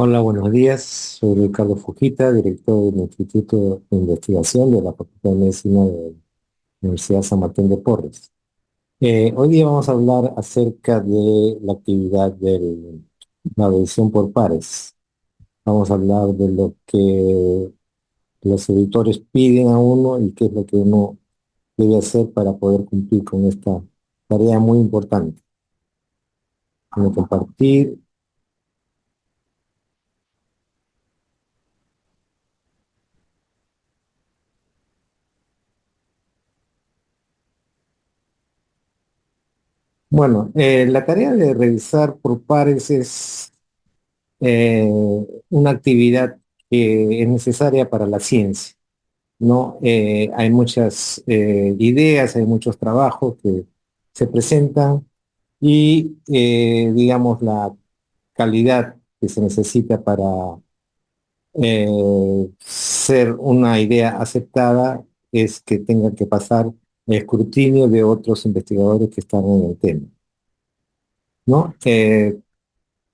Hola, buenos días. Soy Ricardo Fujita, director del Instituto de Investigación de la Facultad de Medicina de la Universidad San Martín de Porres. Hoy día vamos a hablar acerca de la actividad de la revisión por pares. Vamos a hablar de lo que los editores piden a uno y qué es lo que uno debe hacer para poder cumplir con esta tarea muy importante. Como compartir. Bueno, la tarea de revisar por pares es eh, una actividad que es necesaria para la ciencia, ¿no? Hay muchas ideas, hay muchos trabajos que se presentan y, digamos, la calidad que se necesita para ser una idea aceptada es que tenga que pasar el escrutinio de otros investigadores que están en el tema, ¿no?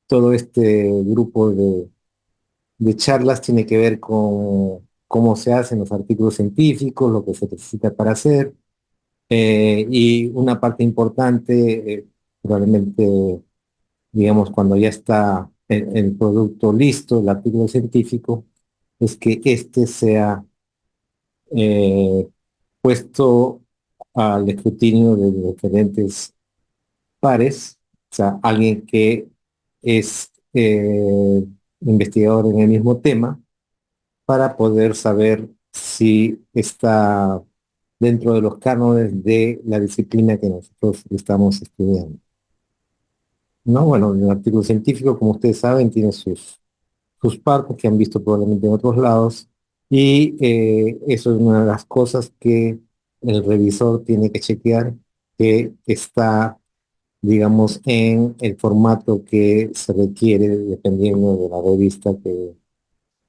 Todo este grupo de charlas tiene que ver con cómo se hacen los artículos científicos, lo que se necesita para hacer, y una parte importante, probablemente, digamos, cuando ya está el producto listo, el artículo científico, es que éste sea eh, puesto al escrutinio de diferentes pares, o sea, alguien que es investigador en el mismo tema para poder saber si está dentro de los cánones de la disciplina que nosotros estamos estudiando. No, bueno, el artículo científico, como ustedes saben, tiene sus partes que han visto probablemente en otros lados, y eso es una de las cosas que el revisor tiene que chequear, que está, digamos, en el formato que se requiere dependiendo de la revista que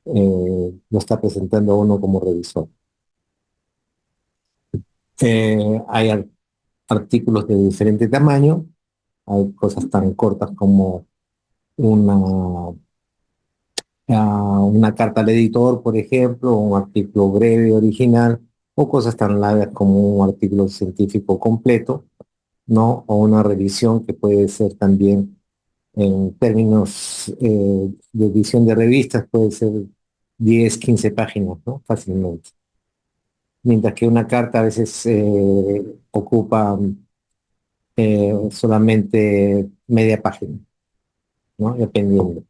lo está presentando a uno como revisor. Hay artículos de diferente tamaño, hay cosas tan cortas como una, una carta al editor, por ejemplo, un artículo breve original, o cosas tan largas como un artículo científico completo, ¿no? O una revisión que puede ser también en términos de edición de revistas, puede ser 10 15 páginas, ¿no? Fácilmente. Mientras que una carta a veces ocupa solamente media página, ¿no? Dependiendo.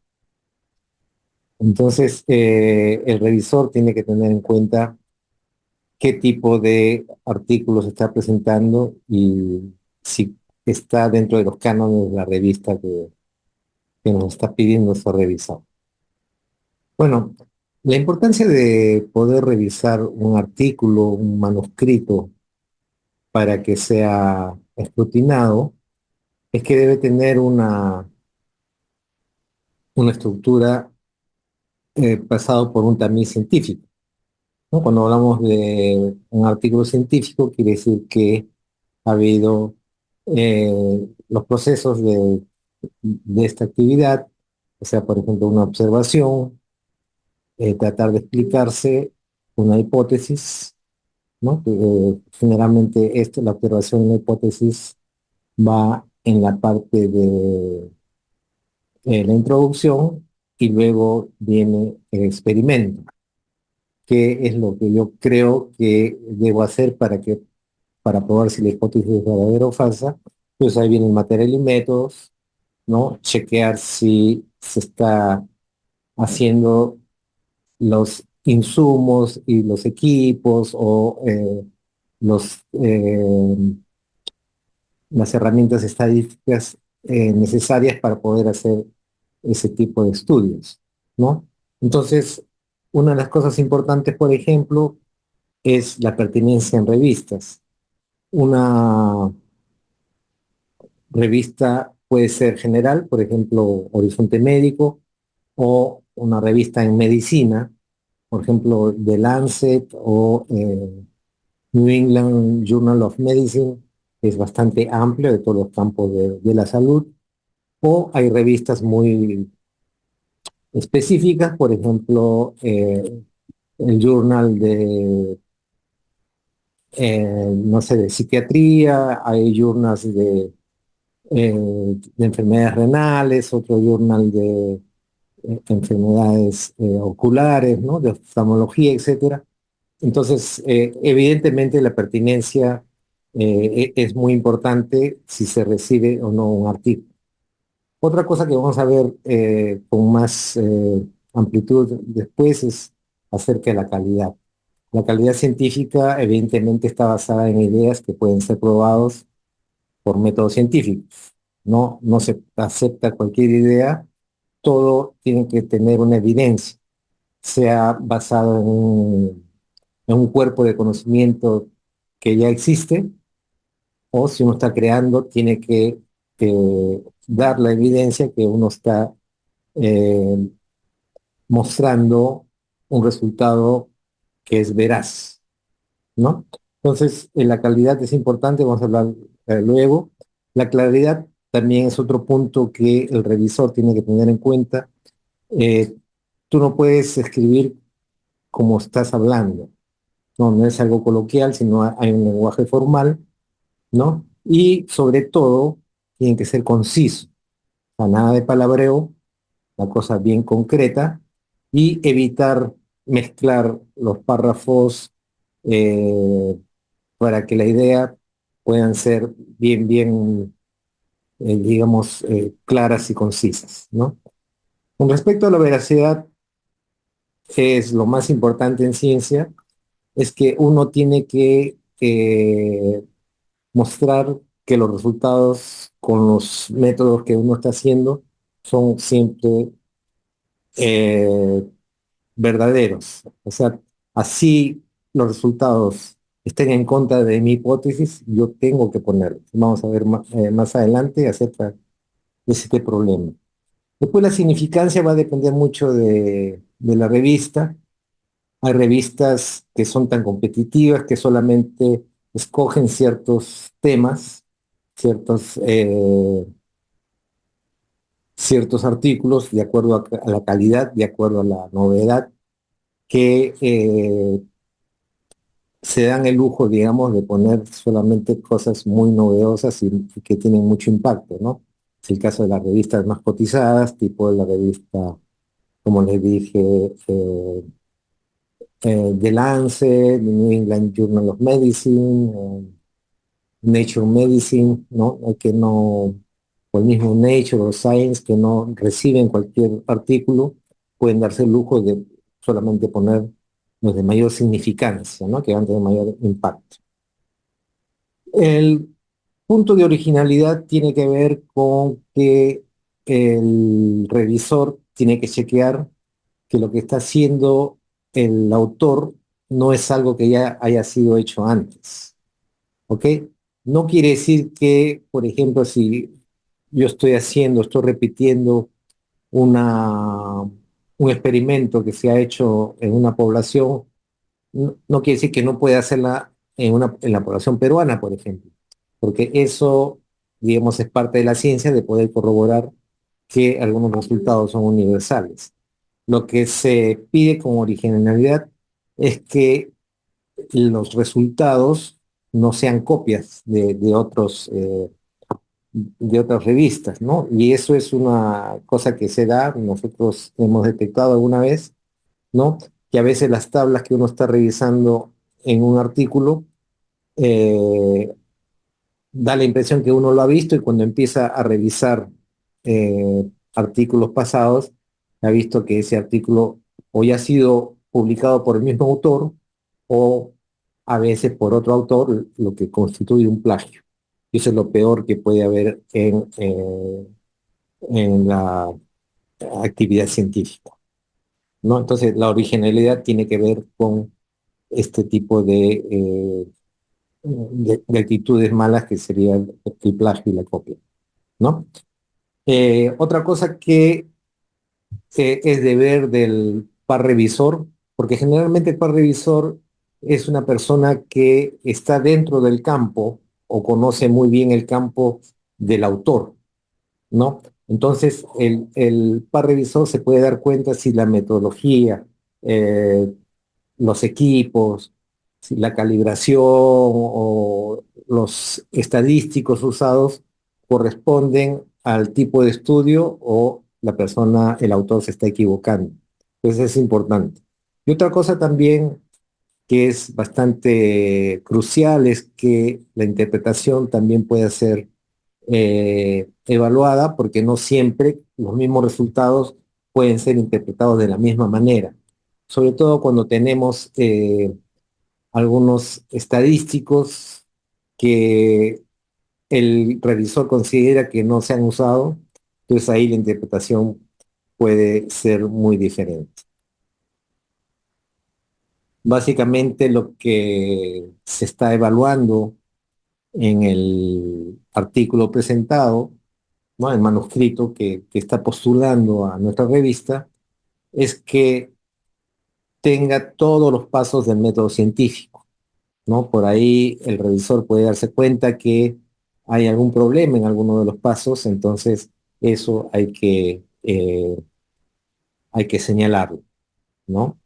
Entonces, el revisor tiene que tener en cuenta qué tipo de artículos está presentando y si está dentro de los cánones de la revista que nos está pidiendo ser revisado. Bueno, la importancia de poder revisar un artículo, un manuscrito, para que sea escrutinado, es que debe tener una estructura pasado por un tamiz científico, ¿no? Cuando hablamos de un artículo científico, quiere decir que ha habido los procesos de esta actividad, o sea, por ejemplo, una observación, tratar de explicarse una hipótesis, ¿no? Generalmente esto, la observación de una hipótesis va en la parte de la introducción y luego viene el experimento. ¿Qué es lo que yo creo que debo hacer para probar si la hipótesis es verdadera o falsa? Pues ahí viene el material y métodos, ¿no? Chequear si se está haciendo los insumos y los equipos o los, las herramientas estadísticas necesarias para poder hacer ese tipo de estudios, ¿no? Entonces, una de las cosas importantes, por ejemplo, es la pertinencia en revistas. Una revista puede ser general, por ejemplo, Horizonte Médico, o una revista en medicina, por ejemplo, The Lancet o New England Journal of Medicine, que es bastante amplio de todos los campos de la salud, o hay revistas muy específicas, por ejemplo, el journal de, no sé, de psiquiatría, hay journals de enfermedades renales, otro journal de enfermedades oculares, ¿no? De oftalmología, etcétera. Entonces, evidentemente la pertinencia es muy importante si se recibe o no un artículo. Otra cosa que vamos a ver con más amplitud después es acerca de la calidad. La calidad científica evidentemente está basada en ideas que pueden ser probados por métodos científicos. No se acepta cualquier idea, todo tiene que tener una evidencia, sea basado en un cuerpo de conocimiento que ya existe, o si uno está creando, tiene que dar la evidencia que uno está eh, mostrando un resultado que es veraz, ¿no? Entonces, la calidad es importante, vamos a hablar luego. La claridad también es otro punto que el revisor tiene que tener en cuenta. Eh, Tú no puedes escribir como estás hablando, no es algo coloquial, sino hay un lenguaje formal, ¿no? Y sobre todo, tiene que ser conciso, o sea, nada de palabreo, la cosa bien concreta, y evitar mezclar los párrafos eh, para que la idea puedan ser bien, digamos, claras y concisas, ¿no? Con respecto a la veracidad, que es lo más importante en ciencia, es que uno tiene que mostrar que los resultados con los métodos que uno está haciendo son siempre eh, verdaderos. O sea, así los resultados estén en contra de mi hipótesis, yo tengo que ponerlos. Vamos a ver más adelante acerca de este problema. Después la significancia va a depender mucho de la revista. Hay revistas que son tan competitivas que solamente escogen ciertos temas, ciertos, ciertos artículos de acuerdo a la calidad, de acuerdo a la novedad, que se dan el lujo, digamos, de poner solamente cosas muy novedosas y que tienen mucho impacto, ¿no? Es el caso de las revistas más cotizadas, tipo la revista, como les dije, The Lancet, The New England Journal of Medicine, Nature Medicine, ¿no? Que no, o el mismo Nature o Science, que no reciben cualquier artículo, pueden darse el lujo de solamente poner los de mayor significancia, ¿no? Que van a tener mayor impacto. El punto de originalidad tiene que ver con que el revisor tiene que chequear que lo que está haciendo el autor no es algo que ya haya sido hecho antes, ¿ok? No quiere decir que, por ejemplo, si yo estoy repitiendo una, un experimento que se ha hecho en una población, no quiere decir que no pueda hacerla en la población peruana, por ejemplo, porque eso, digamos, es parte de la ciencia de poder corroborar que algunos resultados son universales. Lo que se pide como originalidad es que los resultados no sean copias de otras revistas, ¿no? Y eso es una cosa que se da, nosotros hemos detectado alguna vez, ¿no? Que a veces las tablas que uno está revisando en un artículo eh, da la impresión que uno lo ha visto y cuando empieza a revisar artículos pasados, ha visto que ese artículo o ya ha sido publicado por el mismo autor o a veces por otro autor, lo que constituye un plagio. Y eso es lo peor que puede haber en la actividad científica, ¿no? Entonces, la originalidad tiene que ver con este tipo de actitudes malas que sería el plagio y la copia, ¿no? Otra cosa que es deber del par revisor, porque generalmente el par revisor es una persona que está dentro del campo o conoce muy bien el campo del autor, ¿no? Entonces, el par revisor se puede dar cuenta si la metodología, eh, los equipos, si la calibración o los estadísticos usados corresponden al tipo de estudio o la persona, el autor se está equivocando. Entonces es importante. Y otra cosa también que es bastante crucial es que la interpretación también puede ser evaluada porque no siempre los mismos resultados pueden ser interpretados de la misma manera. Sobre todo cuando tenemos algunos estadísticos que el revisor considera que no se han usado, entonces ahí la interpretación puede ser muy diferente. Básicamente lo que se está evaluando en el artículo presentado, ¿no? El manuscrito que está postulando a nuestra revista, es que tenga todos los pasos del método científico, ¿no? Por ahí el revisor puede darse cuenta que hay algún problema en alguno de los pasos, entonces eso hay que señalarlo, ¿no?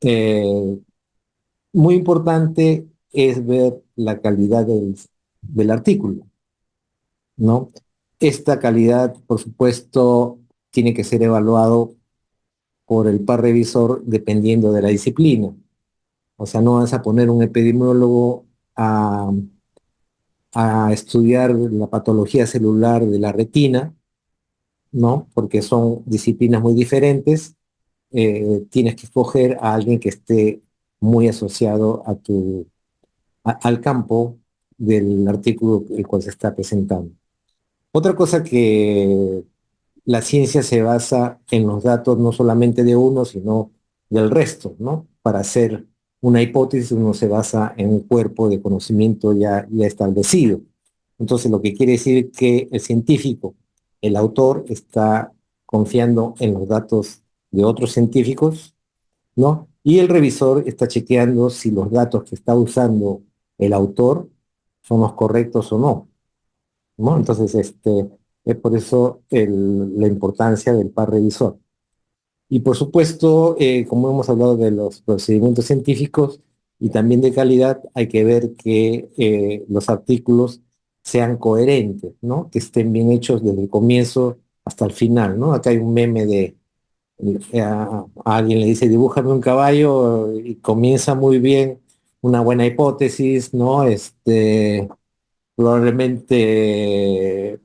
Eh, Muy importante es ver la calidad del artículo, ¿no? Esta calidad, por supuesto, tiene que ser evaluado por el par revisor dependiendo de la disciplina. O sea, no vas a poner un epidemiólogo a estudiar la patología celular de la retina, ¿no? Porque son disciplinas muy diferentes. Tienes que escoger a alguien que esté muy asociado al campo del artículo el cual se está presentando. Otra cosa que la ciencia se basa en los datos no solamente de uno, sino del resto, ¿no? Para hacer una hipótesis uno se basa en un cuerpo de conocimiento ya establecido. Entonces, lo que quiere decir que el científico, el autor, está confiando en los datos de otros científicos, ¿no? Y el revisor está chequeando si los datos que está usando el autor son los correctos o no, ¿no? Entonces, es por eso la importancia del par revisor. Y por supuesto, como hemos hablado de los procedimientos científicos y también de calidad, hay que ver que los artículos sean coherentes, ¿no? Que estén bien hechos desde el comienzo hasta el final, ¿no? Acá hay un meme de a alguien le dice, dibújame un caballo y comienza muy bien una buena hipótesis, ¿no? Probablemente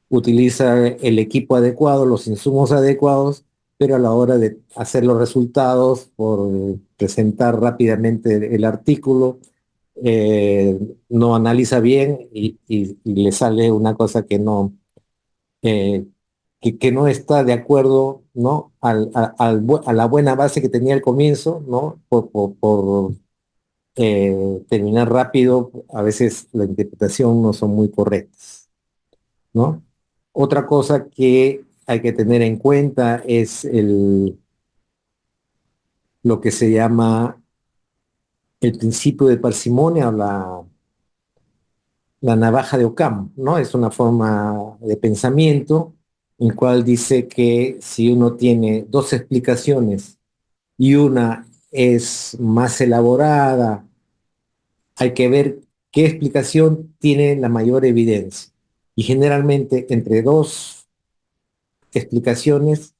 utiliza el equipo adecuado, los insumos adecuados, pero a la hora de hacer los resultados, por presentar rápidamente el artículo, no analiza bien y le sale una cosa eh, que no está de acuerdo, ¿no? A la buena base que tenía al comienzo, ¿no? Terminar rápido, a veces la interpretación no son muy correctas, ¿no? Otra cosa que hay que tener en cuenta es lo que se llama el principio de parsimonia o la navaja de Occam, ¿no? Es una forma de pensamiento en cual dice que si uno tiene dos explicaciones y una es más elaborada, hay que ver qué explicación tiene la mayor evidencia. Y generalmente entre dos explicaciones,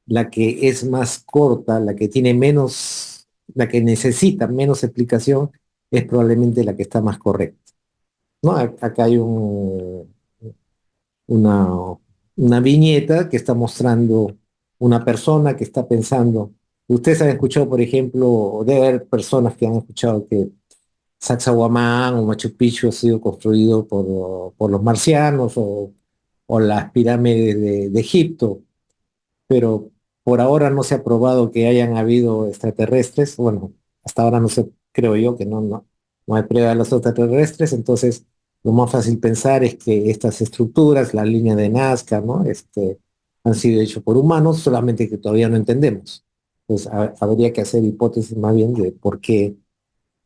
la que es más corta, la que tiene menos, la que necesita menos explicación, es probablemente la que está más correcta, ¿no? Acá hay una, una viñeta que está mostrando una persona que está pensando. Ustedes han escuchado, por ejemplo, o debe haber personas que han escuchado que Sacsayhuamán o Machu Picchu ha sido construido por los marcianos o las pirámides de Egipto, pero por ahora no se ha probado que hayan habido extraterrestres. Bueno, hasta ahora no sé, creo yo que no hay prueba de los extraterrestres, entonces lo más fácil pensar es que estas estructuras, la línea de Nazca, ¿no? Han sido hechos por humanos, solamente que todavía no entendemos. Pues habría que hacer hipótesis más bien de por qué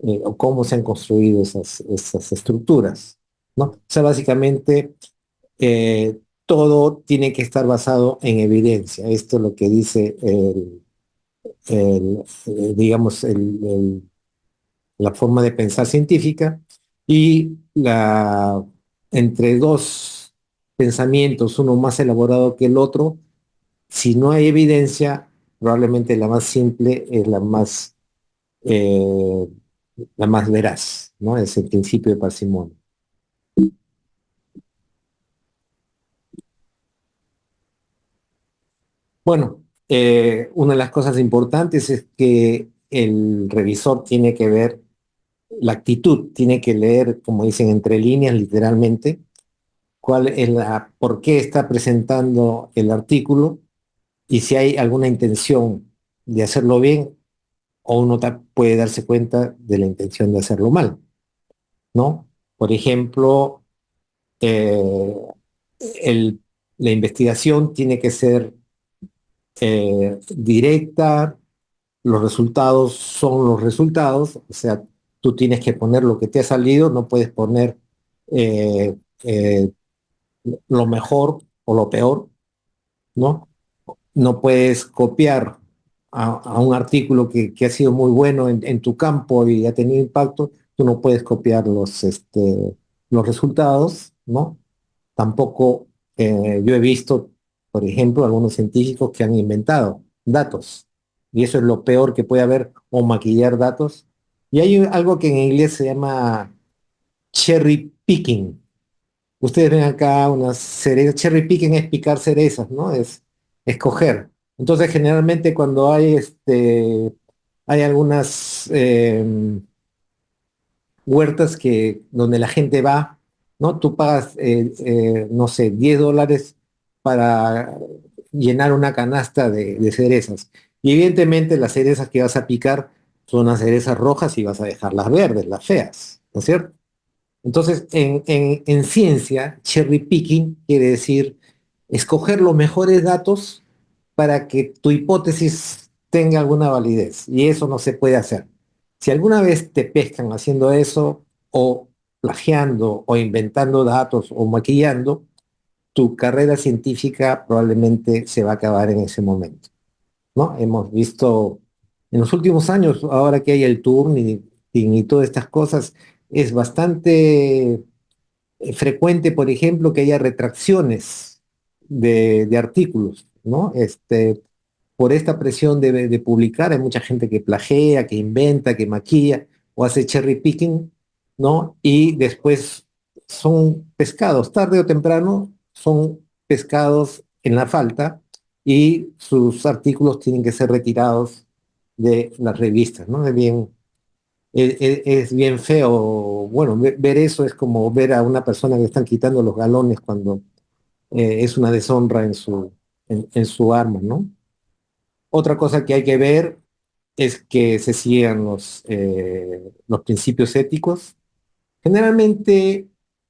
o cómo se han construido esas estructuras, ¿no? O sea, básicamente, eh, todo tiene que estar basado en evidencia. Esto es lo que dice digamos, la forma de pensar científica y entre dos pensamientos, uno más elaborado que el otro, si no hay evidencia, probablemente la más simple es eh, la más veraz, ¿no? Es el principio de parsimonia. Bueno, una de las cosas importantes es que el revisor tiene que ver la actitud, tiene que leer, como dicen, entre líneas, literalmente, por qué está presentando el artículo y si hay alguna intención de hacerlo bien o uno puede darse cuenta de la intención de hacerlo mal, ¿no? Por ejemplo, eh, el- la investigación tiene que ser directa, los resultados son los resultados, o sea, tú tienes que poner lo que te ha salido, no puedes poner eh, eh, lo mejor o lo peor, ¿no? No puedes copiar a un artículo que ha sido muy bueno en tu campo y ha tenido impacto, tú no puedes copiar los resultados, ¿no? Tampoco yo he visto, por ejemplo, algunos científicos que han inventado datos, y eso es lo peor que puede haber, o maquillar datos. Y hay algo que en inglés se llama cherry picking. Ustedes ven acá unas cerezas, cherry picking es picar cerezas, ¿no? Es escoger. Entonces, generalmente cuando hay algunas huertas donde la gente va, ¿no? Tú pagas, no sé, $10 para llenar una canasta de cerezas. Y evidentemente las cerezas que vas a picar son las cerezas rojas y vas a dejar las verdes, las feas, ¿no es cierto? Entonces, en ciencia, cherry picking quiere decir escoger los mejores datos para que tu hipótesis tenga alguna validez. Y eso no se puede hacer. Si alguna vez te pescan haciendo eso, o plagiando, o inventando datos, o maquillando, tu carrera científica probablemente se va a acabar en ese momento, ¿no? Hemos visto en los últimos años, ahora que hay el Turing y todas estas cosas, es bastante frecuente, por ejemplo, que haya retracciones de artículos, ¿no? Por esta presión de publicar, hay mucha gente que plagia, que inventa, que maquilla o hace cherry picking, ¿no? Y después son pescados, tarde o temprano, son pescados en la falta y sus artículos tienen que ser retirados de las revistas, ¿no? Es bien feo. Bueno, ver eso es como ver a una persona que le están quitando los galones cuando es una deshonra en su arma, ¿no? Otra cosa que hay que ver es que se sigan los principios éticos. Generalmente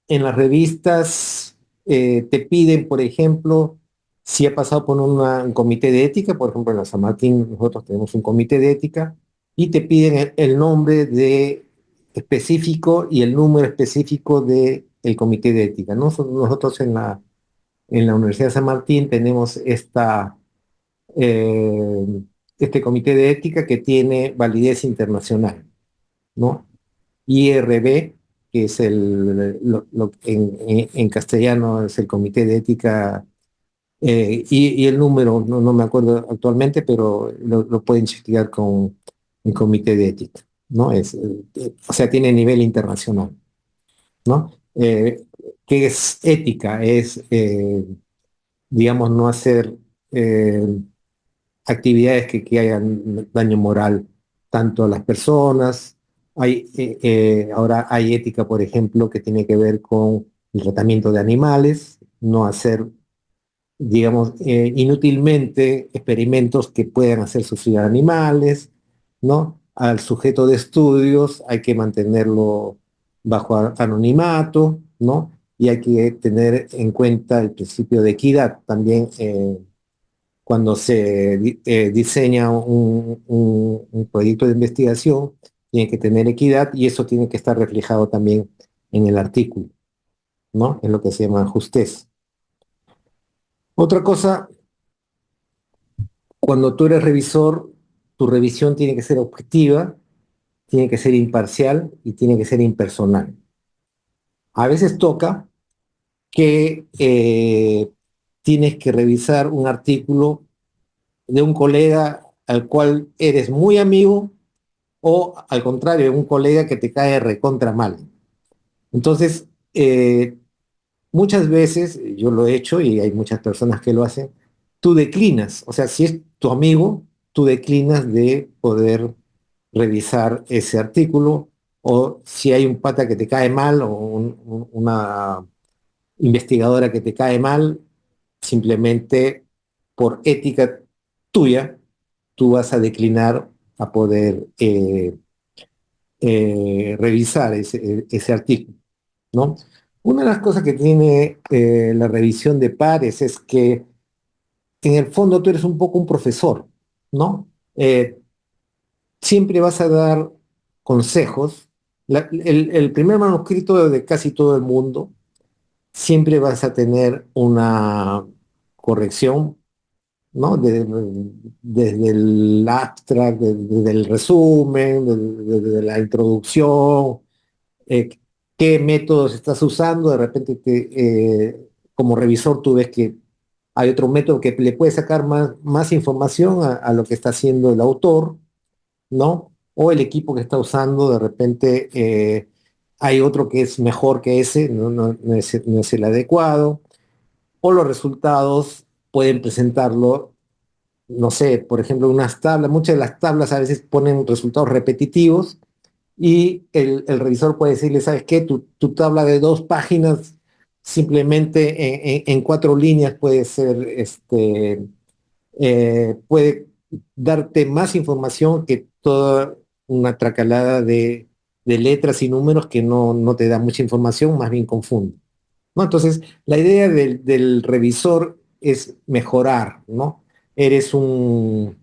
en las revistas te piden, por ejemplo, si ha pasado por un comité de ética, por ejemplo en la San Martín nosotros tenemos un comité de ética y te piden el nombre de específico y el número específico del comité de ética. Nosotros en la Universidad de San Martín tenemos eh, este comité de ética que tiene validez internacional, ¿no? IRB, que es en castellano es el Comité de Ética, y el número, no me acuerdo actualmente, pero lo pueden chequear con el Comité de Ética, ¿no? O sea, tiene nivel internacional, ¿no? ¿Qué es ética? Digamos, no hacer eh, actividades que hagan daño moral tanto a las personas. Ahora hay ética, por ejemplo, que tiene que ver con el tratamiento de animales, no hacer, digamos, inútilmente experimentos que puedan hacer sufrir a animales, ¿no? Al sujeto de estudios hay que mantenerlo bajo anonimato, ¿no? Y hay que tener en cuenta el principio de equidad también. Cuando se diseña un proyecto de investigación, tiene que tener equidad y eso tiene que estar reflejado también en el artículo, ¿no? Es lo que se llama justez. Otra cosa, cuando tú eres revisor, tu revisión tiene que ser objetiva, tiene que ser imparcial y tiene que ser impersonal. A veces toca que tienes que revisar un artículo de un colega al cual eres muy amigo o al contrario, un colega que te cae recontra mal. Entonces, muchas veces, yo lo he hecho y hay muchas personas que lo hacen, tú declinas, o sea, si es tu amigo, tú declinas de poder revisar ese artículo o si hay un pata que te cae mal o una investigadora que te cae mal, simplemente por ética tuya, tú vas a declinar a poder revisar ese artículo, ¿no? Una de las cosas que tiene la revisión de pares es que en el fondo tú eres un poco un profesor, ¿no? Siempre vas a dar consejos. El primer manuscrito de casi todo el mundo, siempre vas a tener una corrección, ¿no? Desde el abstract, desde el resumen, desde la introducción, eh, qué métodos estás usando, de repente como revisor tú ves que hay otro método que le puede sacar más información a lo que está haciendo el autor, ¿no? O el equipo que está usando, de repente hay otro que es mejor que ese, no es el adecuado, o los resultados pueden presentarlo, no sé, por ejemplo, unas tablas, muchas de las tablas a veces ponen resultados repetitivos y el revisor puede decirle, ¿sabes qué? Tu tabla de 2 páginas simplemente en 4 líneas puede ser, puede darte más información que toda una tracalada de letras y números que no te da mucha información, más bien confunde, ¿no? Entonces, la idea del revisor es mejorar, ¿no? Eres un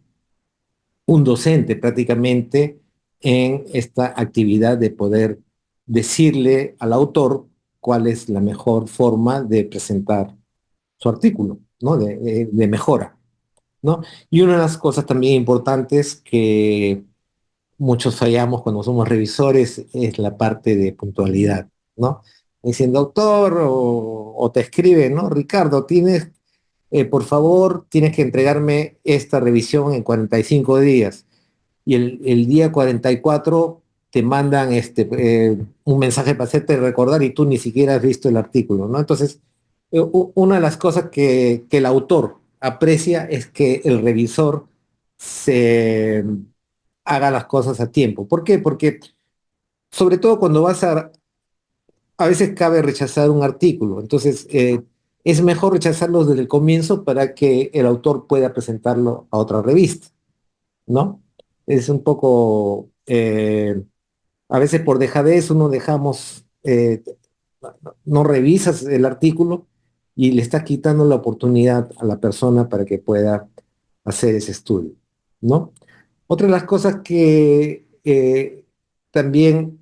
docente prácticamente en esta actividad de poder decirle al autor cuál es la mejor forma de presentar su artículo, ¿no? De mejora, ¿no? Y una de las cosas también importantes que muchos fallamos cuando somos revisores es la parte de puntualidad, ¿no? Diciendo, doctor, o te escribe, ¿no? Ricardo, por favor, tienes que entregarme esta revisión en 45 días y el día 44 te mandan un mensaje para hacerte recordar y tú ni siquiera has visto el artículo, ¿no? Entonces, una de las cosas que el autor aprecia es que el revisor se haga las cosas a tiempo. ¿Por qué? Porque sobre todo cuando a veces cabe rechazar un artículo, entonces es mejor rechazarlo desde el comienzo para que el autor pueda presentarlo a otra revista, ¿no? Es un poco, a veces por dejadez uno dejamos, no revisas el artículo y le estás quitando la oportunidad a la persona para que pueda hacer ese estudio, ¿no? Otra de las cosas que también,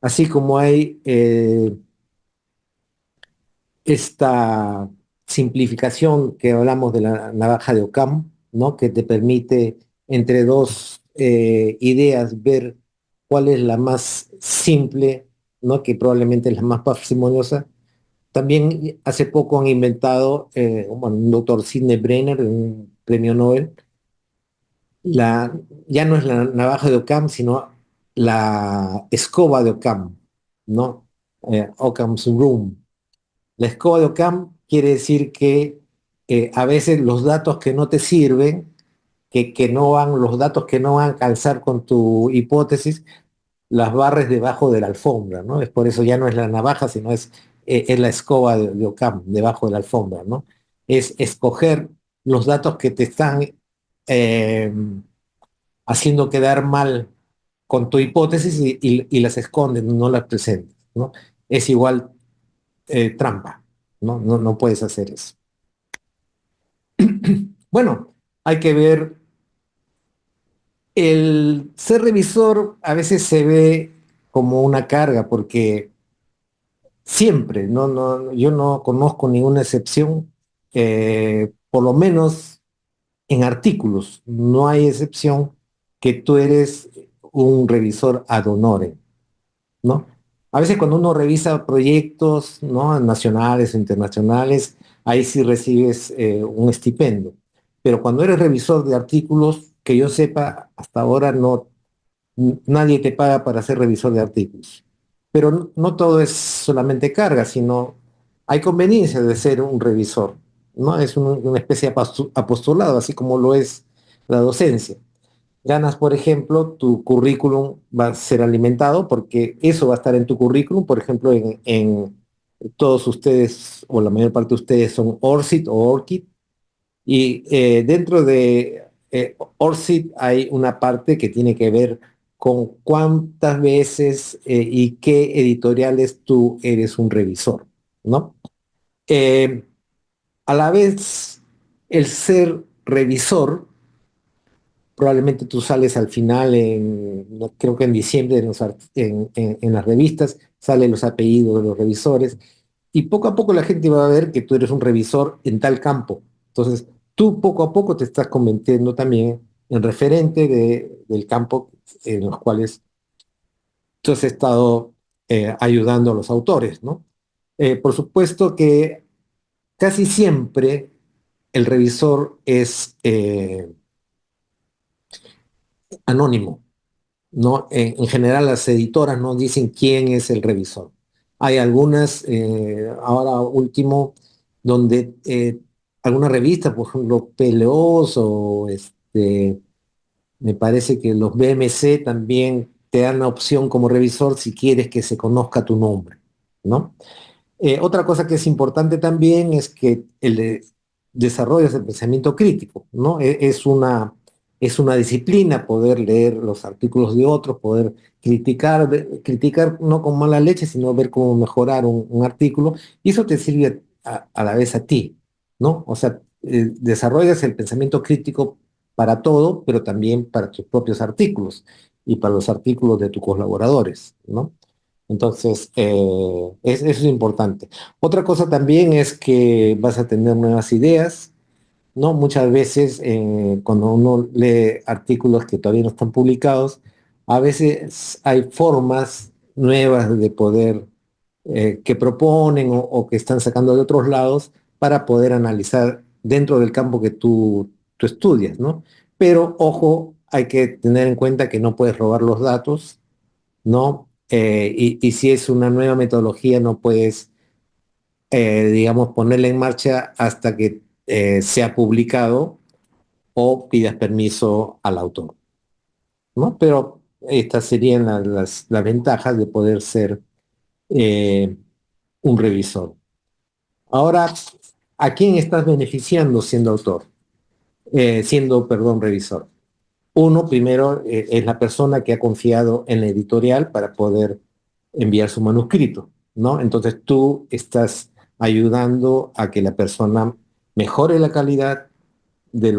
así como hay esta simplificación que hablamos de la navaja de Occam, ¿no? Que te permite entre dos ideas ver cuál es la más simple, ¿no? Que probablemente es la más parsimoniosa. También hace poco han inventado, bueno, un doctor Sidney Brenner, un premio Nobel, la, ya no es la navaja de Occam, sino la escoba de Occam, ¿no? Occam's Broom. La escoba de Occam quiere decir que a veces los datos que no te sirven, los datos que no van a calzar con tu hipótesis, las barres debajo de la alfombra, ¿no? Es por eso ya no es la navaja, sino es la escoba de Occam debajo de la alfombra, ¿no? Es escoger los datos que te están eh, haciendo quedar mal con tu hipótesis y las escondes, no las presentes, ¿no? Es igual trampa, ¿no? No puedes hacer eso. Bueno, hay que ver, el ser revisor a veces se ve como una carga porque siempre, yo no conozco ninguna excepción, por lo menos en artículos, no hay excepción que tú eres un revisor ad honorem, ¿no? A veces cuando uno revisa proyectos, ¿no? Nacionales o internacionales, ahí sí recibes un estipendio. Pero cuando eres revisor de artículos, que yo sepa, hasta ahora nadie te paga para ser revisor de artículos. Pero no todo es solamente carga, sino hay conveniencia de ser un revisor, ¿no? Es una especie de apostolado, así como lo es la docencia. Ganas, por ejemplo, tu currículum va a ser alimentado porque eso va a estar en tu currículum, por ejemplo, en todos ustedes o la mayor parte de ustedes son ORCID o ORCID y dentro de ORCID hay una parte que tiene que ver con cuántas veces y qué editoriales tú eres un revisor, ¿no? Eh, a la vez, el ser revisor probablemente tú sales al final, creo que en diciembre en las revistas, salen los apellidos de los revisores y poco a poco la gente va a ver que tú eres un revisor en tal campo. Entonces, tú poco a poco te estás convirtiendo también en referente del campo en los cuales tú has estado ayudando a los autores, ¿no? Por supuesto que casi siempre el revisor es anónimo. ¿No? En general las editoras no dicen quién es el revisor. Hay algunas, ahora último, donde algunas revistas, por ejemplo, PLOs o me parece que los BMC también te dan la opción como revisor si quieres que se conozca tu nombre, ¿no? Otra cosa que es importante también es que desarrollas el pensamiento crítico, ¿no? Es una disciplina poder leer los artículos de otros, poder criticar, criticar no con mala leche, sino ver cómo mejorar un artículo, y eso te sirve a la vez a ti, ¿no? O sea, desarrollas el pensamiento crítico para todo, pero también para tus propios artículos y para los artículos de tus colaboradores, ¿no? Entonces, eso es importante. Otra cosa también es que vas a tener nuevas ideas, ¿no? Muchas veces cuando uno lee artículos que todavía no están publicados, a veces hay formas nuevas de poder que proponen o que están sacando de otros lados para poder analizar dentro del campo que tú estudias, ¿no? Pero ojo, hay que tener en cuenta que no puedes robar los datos, ¿no? Y si es una nueva metodología, no puedes, digamos, ponerla en marcha hasta que sea publicado o pidas permiso al autor, ¿no? Pero estas serían las ventajas de poder ser eh, un revisor. Ahora, ¿a quién estás beneficiando siendo autor? Siendo, perdón, revisor. Uno, primero, es la persona que ha confiado en la editorial para poder enviar su manuscrito, ¿no? Entonces tú estás ayudando a que la persona mejore la calidad de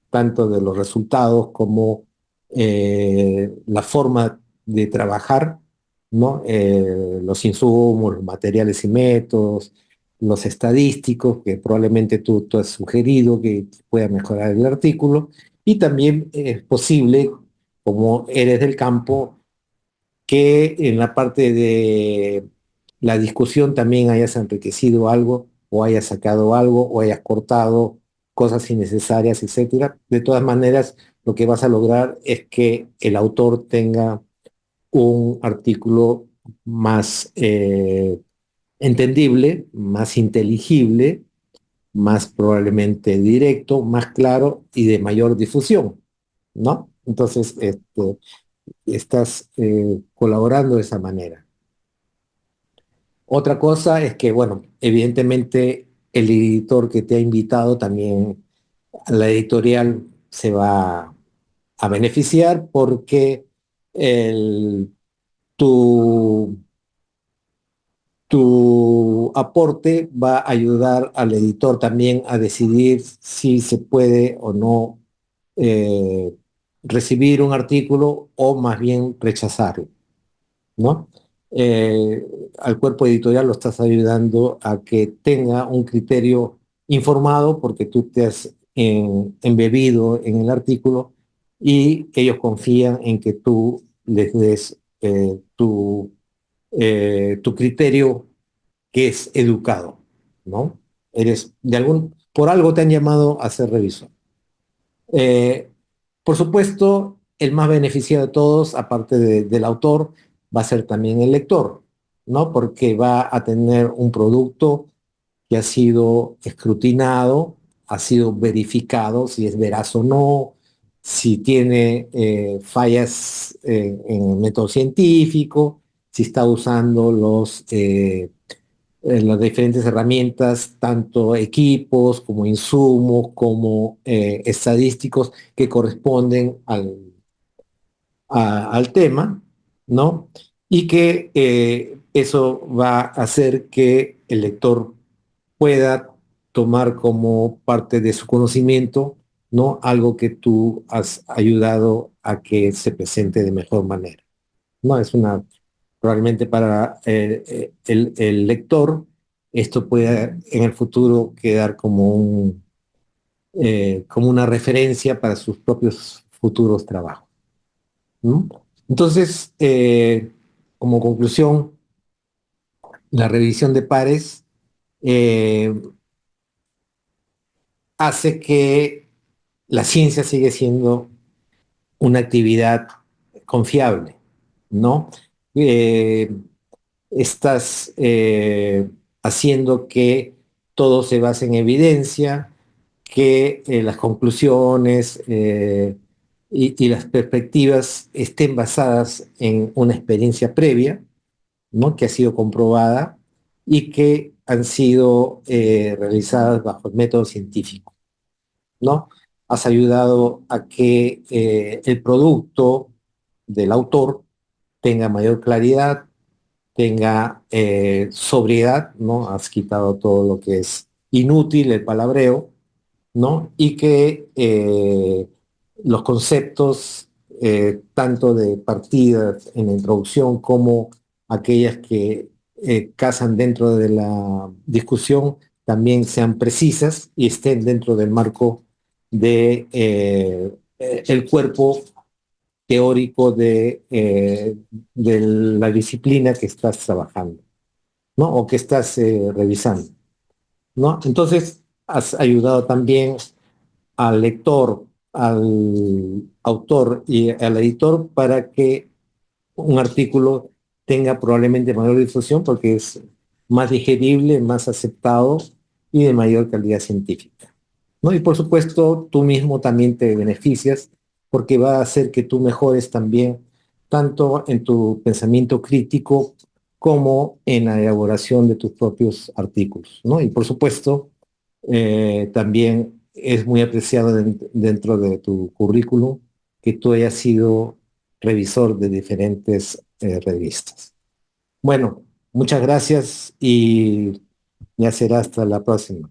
tanto de los resultados como la forma de trabajar, ¿no? Los insumos, los materiales y métodos, los estadísticos que probablemente tú has sugerido que pueda mejorar el artículo. Y también es posible, como eres del campo, que en la parte de la discusión también hayas enriquecido algo o hayas sacado algo o hayas cortado cosas innecesarias, etcétera. De todas maneras, lo que vas a lograr es que el autor tenga un artículo más entendible, más inteligible, más probablemente directo, más claro y de mayor difusión, ¿no? Entonces, estás colaborando de esa manera. Otra cosa es que, bueno, evidentemente el editor que te ha invitado también, la editorial se va a beneficiar porque el- tu, tu aporte va a ayudar al editor también a decidir si se puede o no eh, recibir un artículo o más bien rechazarlo, ¿no? Al cuerpo editorial lo estás ayudando a que tenga un criterio informado porque tú te has embebido en el artículo y ellos confían en que tú les des tu criterio que es educado, ¿no? Eres de por algo te han llamado a ser revisor. Eh, por supuesto, el más beneficiado de todos, aparte del autor, va a ser también el lector, ¿no? Porque va a tener un producto que ha sido escrutinado, ha sido verificado si es veraz o no, si tiene fallas en el método científico, si está usando las diferentes herramientas, tanto equipos como insumos, como estadísticos que corresponden al tema, ¿no? Y que eso va a hacer que el lector pueda tomar como parte de su conocimiento, ¿no? Algo que tú has ayudado a que se presente de mejor manera, ¿no? Probablemente para el lector, esto puede en el futuro quedar como una referencia para sus propios futuros trabajos, ¿no? Entonces, como conclusión, la revisión de pares eh, hace que la ciencia sigue siendo una actividad confiable, ¿no? Eh, Estás haciendo que todo se base en evidencia, que las conclusiones y las perspectivas estén basadas en una experiencia previa, ¿no? Que ha sido comprobada y que han sido realizadas bajo el método científico, ¿no? Has ayudado a que el producto del autor tenga mayor claridad, tenga sobriedad, ¿no? Has quitado todo lo que es inútil, el palabreo, ¿no? Y que los conceptos, tanto de partidas en la introducción como aquellas que casan dentro de la discusión, también sean precisas y estén dentro del marco de el cuerpo teórico de la disciplina que estás trabajando, ¿no? O que estás revisando, ¿no? Entonces, has ayudado también al lector, al autor y al editor para que un artículo tenga probablemente mayor difusión porque es más digerible, más aceptado y de mayor calidad científica, ¿no? Y por supuesto, tú mismo también te beneficias porque va a hacer que tú mejores también tanto en tu pensamiento crítico como en la elaboración de tus propios artículos, ¿no? Y por supuesto, también es muy apreciado dentro de tu currículum que tú hayas sido revisor de diferentes revistas. Bueno, muchas gracias y ya será hasta la próxima.